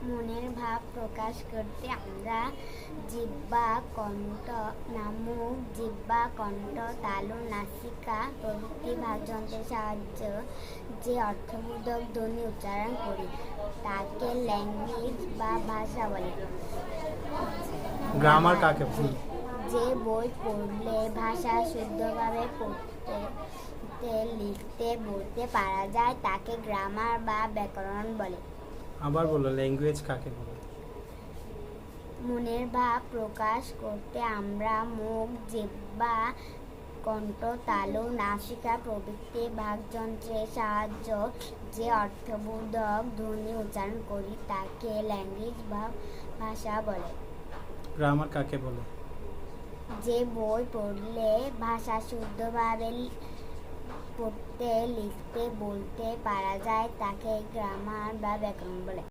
মনের ভাব প্রকাশ করতে আমরা জিহ্বা, কণ্ঠ, মুখ, জিহ্বা, কণ্ঠ, তালু, নাসিকা প্রভৃতি ভাগযন্ত্রের সাহায্যে যে অর্থবোধক ধ্বনি উচ্চারণ করি তাকে ল্যাঙ্গুয়েজ বা ভাষা বলে। গ্রামার কাকে বলে? যে বই পড়লে ভাষা শুদ্ধভাবে পড়তে, লিখতে, বলতে পারা যায় তাকে গ্রামার বা ব্যাকরণ বলে। আবার বলো, ল্যাঙ্গুয়েজ কাকে বলে? মনের ভাব প্রকাশ করতে আমরা মুখ, জিহ্বা, কণ্ঠ, তালু, নাসিকা প্রভৃতি বাকযন্ত্রের সাহায্যে যে অর্থবোধক ধ্বনি উচ্চারণ করি তাকে ল্যাঙ্গুয়েজ বা ভাষা বলে। গ্রামার কাকে বলে? যে বই পড়লে ভাষা শুদ্ধভাবে পড়তে, লিখতে, বলতে পারা যায় তাকে গ্রামার বা ব্যাকরণ বলে।